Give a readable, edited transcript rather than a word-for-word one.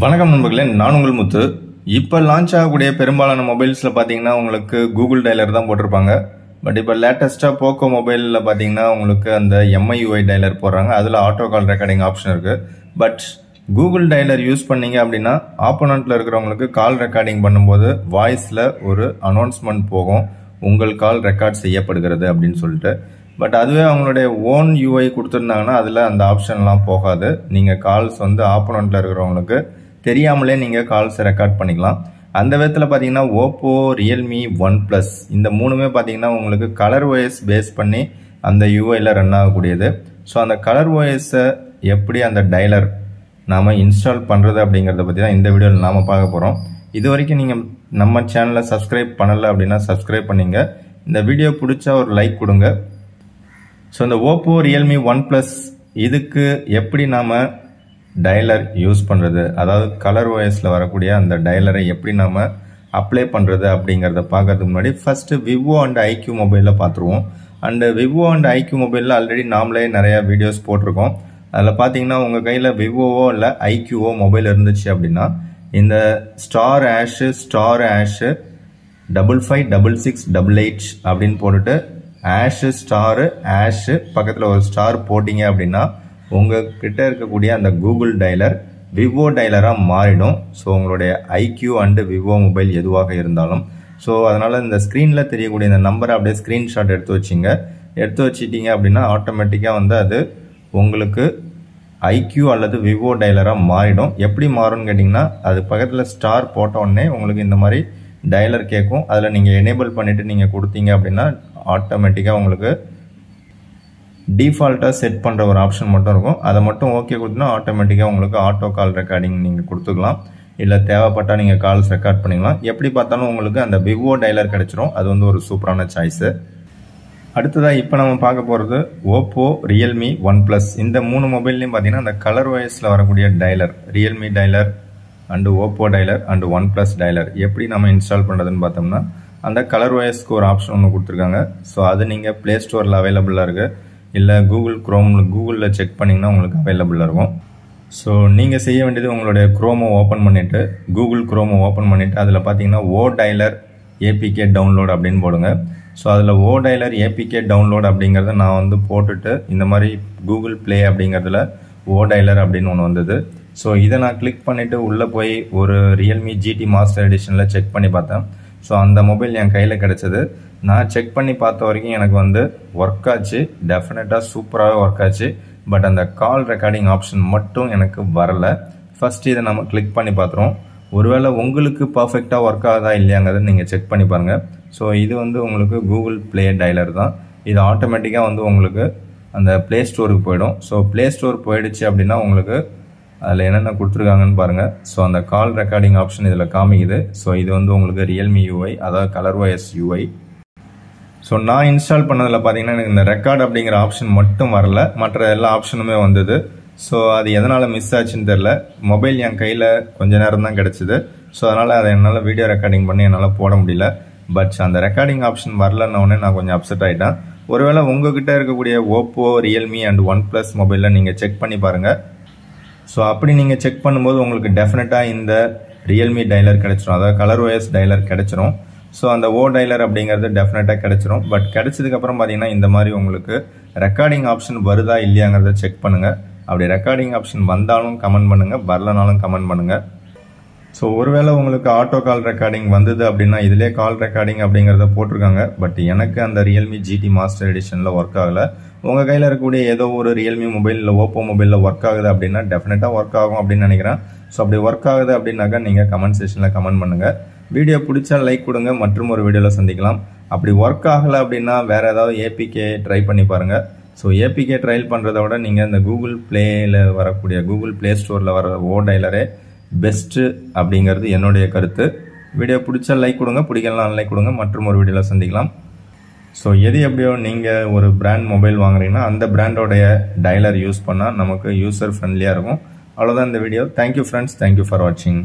வணக்கம் நண்பர்களே, நான் உங்கள் முத்து. இப்போ லான்ச் ஆகக்கூடிய பெரும்பாலான மொபைல்ஸில் பார்த்தீங்கன்னா உங்களுக்கு கூகுள் டைலர் தான் போட்டிருப்பாங்க. பட் இப்போ லேட்டஸ்ட்டாக போக்கோ மொபைலில் பார்த்தீங்கன்னா உங்களுக்கு அந்த MIUI டைலர் போடுறாங்க. அதில் ஆட்டோ கால் ரெக்கார்டிங் ஆப்ஷன் இருக்குது. பட் கூகுள் டைலர் யூஸ் பண்ணீங்க அப்படின்னா ஆப்போனண்ட்டில் இருக்கிறவங்களுக்கு கால் ரெக்கார்டிங் பண்ணும்போது வாய்ஸில் ஒரு அனௌன்ஸ்மெண்ட் போகும், உங்கள் கால் ரெக்கார்ட் செய்யப்படுகிறது அப்படின்னு சொல்லிட்டு. பட் அதுவே அவங்களுடைய ஓன் UI கொடுத்துருந்தாங்கன்னா அதில் அந்த ஆப்ஷன்லாம் போகாது. நீங்கள் கால்ஸ் வந்து ஆப்போனண்ட்டில் இருக்கிறவங்களுக்கு தெரியாமலே நீங்கள் கால்ஸ் ரெக்கார்ட் பண்ணிக்கலாம். அந்த விதத்தில் பார்த்தீங்கன்னா ஓப்போ, ரியல்மி, OnePlus இந்த மூணுமே பார்த்தீங்கன்னா உங்களுக்கு ColorOS பேஸ் பண்ணி அந்த யூஐயில் ரன் ஆகக்கூடியது. ஸோ அந்த ColorOS-ஐ எப்படி அந்த டைலர் நாம் இன்ஸ்டால் பண்ணுறது அப்படிங்கிறத பற்றி தான் இந்த வீடியோவில் நாம் பார்க்க போகிறோம். இது வரைக்கும் நீங்கள் நம்ம சேனலை சப்ஸ்கிரைப் பண்ணலை அப்படின்னா சப்ஸ்கிரைப் பண்ணிங்க. இந்த வீடியோ பிடிச்சா ஒரு லைக் கொடுங்க. ஸோ இந்த ஓப்போ, ரியல்மி, OnePlus இதுக்கு எப்படி நாம் டைலர் யூஸ் பண்ணுறது, அதாவது ColorOS-ல வரக்கூடிய அந்த டைலரை எப்படி நாம் அப்ளை பண்ணுறது அப்படிங்கிறத பார்க்கறதுக்கு முன்னாடி ஃபஸ்ட்டு விவோ அண்ட் ஐக்யூ மொபைலில் பார்த்துருவோம். அண்டு விவோ அண்ட் ஐக்யூ மொபைலில் ஆல்ரெடி நாமளே நிறையா வீடியோஸ் போட்டிருக்கோம். அதில் பார்த்தீங்கன்னா உங்கள் கையில் விவோவோ இல்லை ஐக்யூவோ மொபைல் இருந்துச்சு அப்படின்னா இந்த *#*#556688 அப்படின்னு போட்டுட்டு #* பக்கத்தில் ஒரு ஸ்டார் போட்டிங்க அப்படின்னா உங்ககிட்ட இருக்கக்கூடிய அந்த கூகுள் டைலர் விவோ டைலராக மாறிடும். ஸோ உங்களுடைய ஐக்யூ அண்டு விவோ மொபைல் எதுவாக இருந்தாலும். ஸோ அதனால் இந்த ஸ்க்ரீனில் தெரியக்கூடிய இந்த நம்பரை அப்படியே ஸ்க்ரீன்ஷாட் எடுத்து வச்சிட்டிங்க அப்படின்னா ஆட்டோமேட்டிக்காக வந்து அது உங்களுக்கு ஐக்யூ அல்லது விவோ டைலராக மாறிடும். எப்படி மாறும்னு கேட்டிங்கன்னா அது பக்கத்தில் ஸ்டார் போட்ட உடனே உங்களுக்கு இந்த மாதிரி டைலர் கேட்கும். அதில் நீங்கள் எனேபிள் பண்ணிவிட்டு நீங்கள் கொடுத்தீங்க அப்படின்னா ஆட்டோமேட்டிக்காக உங்களுக்கு டிஃபால்ட்டாக செட் பண்ணுற ஒரு ஆப்ஷன் மட்டும் இருக்கும். அதை மட்டும் ஓகே கொடுத்தா ஆட்டோமேட்டிக்காக உங்களுக்கு ஆட்டோ கால் ரெக்கார்டிங் நீங்கள் கொடுத்துக்கலாம். இல்லை தேவைப்பட்டால் நீங்கள் கால்ஸ் ரெக்கார்ட் பண்ணிக்கலாம். எப்படி பார்த்தாலும் உங்களுக்கு அந்த விவோ டைலர் கிடச்சிரும். அது வந்து ஒரு சூப்பரான சாய்ஸு. அடுத்ததாக இப்போ நம்ம பார்க்க போகிறது ஓப்போ, ரியல்மி, OnePlus இந்த மூணு மொபைல்லையும் பார்த்தீங்கன்னா அந்த ColorOS-ல வரக்கூடிய dialer, Realme dialer and Oppo dialer and OnePlus dialer எப்படி நம்ம இன்ஸ்டால் பண்ணுறதுன்னு பார்த்தோம்னா அந்த ColorOS-க்கு ஒரு ஆப்ஷன் ஒன்று கொடுத்துருக்காங்க. ஸோ அது நீங்கள் ப்ளே ஸ்டோரில் அவைலபிளாக இருக்குது, இல்லை கூகுளில் செக் பண்ணிங்கன்னா உங்களுக்கு அவைலபிளாக இருக்கும். ஸோ நீங்கள் செய்ய வேண்டியது உங்களுடைய குரோமை ஓப்பன் பண்ணிவிட்டு கூகுள் குரோமை ஓப்பன் பண்ணிவிட்டு அதில் பார்த்தீங்கன்னா ஓ டைலர் ஏபிகே டவுன்லோட் அப்படின்னு போடுங்க. ஸோ அதில் ஓ டைலர் ஏபிகே டவுன்லோட் அப்படிங்கிறத நான் வந்து போட்டுட்டு இந்த மாதிரி கூகுள் ப்ளே அப்படிங்கிறதுல ஓ டைலர் அப்படின்னு ஒன்று வந்தது. ஸோ இதை நான் கிளிக் பண்ணிவிட்டு உள்ளே போய் ஒரு ரியல்மி GT மாஸ்டர் எடிஷனில் செக் பண்ணி பார்த்தேன். ஸோ அந்த மொபைல் என் கையில் கிடச்சிது. நான் செக் பண்ணி பார்த்த வரைக்கும் எனக்கு வந்து ஒர்க் ஆச்சு, டெஃபினட்டாக சூப்பராகவே ஒர்க் ஆச்சு. பட் அந்த கால் ரெக்கார்டிங் ஆப்ஷன் மட்டும் எனக்கு வரலை. ஃபஸ்ட்டு இதை நம்ம கிளிக் பண்ணி பார்த்துருவோம். ஒருவேளை உங்களுக்கு பர்ஃபெக்டாக ஒர்க் ஆகுதா இல்லையாங்கிறத நீங்கள் செக் பண்ணி பாருங்கள். ஸோ இது வந்து உங்களுக்கு கூகுள் ப்ளே டைலர் தான். இது ஆட்டோமேட்டிக்காக வந்து உங்களுக்கு அந்த ப்ளே ஸ்டோருக்கு போயிடும். ஸோ ப்ளே ஸ்டோர் போயிடுச்சு அப்படின்னா உங்களுக்கு அதில் என்னென்ன கொடுத்துருக்காங்கன்னு பாருங்கள். ஸோ அந்த கால் ரெக்கார்டிங் ஆப்ஷன் இதில் காமிக்குது. ஸோ இது வந்து உங்களுக்கு ரியல்மி UI, அதாவது ColorOS UI. ஸோ நான் இன்ஸ்டால் பண்ணதில் பார்த்தீங்கன்னா எனக்கு இந்த ரெக்கார்ட் அப்படிங்கிற ஆப்ஷன் மட்டும் வரல, மற்ற எல்லா ஆப்ஷனுமே வந்தது. ஸோ அது எதனால் மிஸ் ஆச்சுன்னு தெரில. மொபைல் என் கையில் கொஞ்ச நேரம் தான் கிடச்சிது. ஸோ அதனால் அதை என்னால் வீடியோ ரெக்கார்டிங் பண்ணி என்னால் போட முடியல. பட் அந்த ரெக்கார்டிங் ஆப்ஷன் வரலன்னொடனே நான் கொஞ்சம் அப்செட் ஆகிட்டேன். ஒருவேளை உங்ககிட்ட இருக்கக்கூடிய ஓப்போ, ரியல்மி அண்ட் OnePlus மொபைலில் நீங்கள் செக் பண்ணி பாருங்கள். ஸோ அப்படி நீங்கள் செக் பண்ணும்போது உங்களுக்கு டெஃபினட்டாக இந்த ரியல்மி டைலர் கிடச்சிரும், அதாவது ColorOS டைலர் கிடச்சிரும். ஸோ அந்த ஓ டைலர் அப்படிங்கிறது டெஃபினட்டாக கிடச்சிரும். பட் கிடச்சதுக்கப்புறம் பார்த்தீங்கன்னா இந்த மாதிரி உங்களுக்கு ரெக்கார்டிங் ஆப்ஷன் வருதா இல்லையாங்கிறத செக் பண்ணுங்கள். அப்படி ரெக்கார்டிங் ஆப்ஷன் வந்தாலும் கமெண்ட் பண்ணுங்கள், வரலனாலும் கமெண்ட் பண்ணுங்கள். ஸோ ஒருவேளை உங்களுக்கு ஆட்டோ கால் ரெக்கார்டிங் வந்தது அப்படின்னா இதிலே கால் ரெக்கார்டிங் அப்படிங்கிறத போட்டிருக்காங்க. பட் எனக்கு அந்த ரியல்மி GT மாஸ்டர் எடிஷனில் ஒர்க் ஆகலை. உங்கள் கையில் இருக்கக்கூடிய ஏதோ ஒரு ரியல்மி மொபைல் இல்லை ஓப்போ மொபைலில் ஒர்க் ஆகுது அப்படின்னா டெஃபினட்டாக ஒர்க் ஆகும் அப்படின்னு நினைக்கிறேன். ஸோ அப்படி ஒர்க் ஆகுது அப்படின்னாக்கா நீங்கள் கமெண்ட் செக்ஷனில் கமெண்ட் பண்ணுங்கள். வீடியோ பிடிச்சா லைக் கொடுங்க. மற்றும் ஒரு வீடியோவில் சந்திக்கலாம். அப்படி ஒர்க் ஆகலை அப்படின்னா வேறு ஏதாவது ஏபிகே ட்ரை பண்ணி பாருங்கள். ஸோ ஏபிகே ட்ரையல் பண்ணுறத விட நீங்கள் இந்த கூகுள் ப்ளேயில் வரக்கூடிய கூகுள் ப்ளே ஸ்டோரில் வர ஓ டைலரே பெஸ்ட்டு அப்படிங்கிறது என்னுடைய கருத்து. வீடியோ பிடிச்சா லைக் கொடுங்க, பிடிக்கலாம் அன்லைக் கொடுங்க. மற்றும் ஒரு வீடியோவில் சந்திக்கலாம். ஸோ எது எப்படியோ நீங்கள் ஒரு பிராண்ட் மொபைல் வாங்குறீங்கன்னா அந்த பிராண்டோடைய டைலர் யூஸ் பண்ணால் நமக்கு யூசர் ஃப்ரெண்ட்லியாக இருக்கும். அவ்வளோதான் இந்த video. Thank you friends, thank you for வாட்சிங்.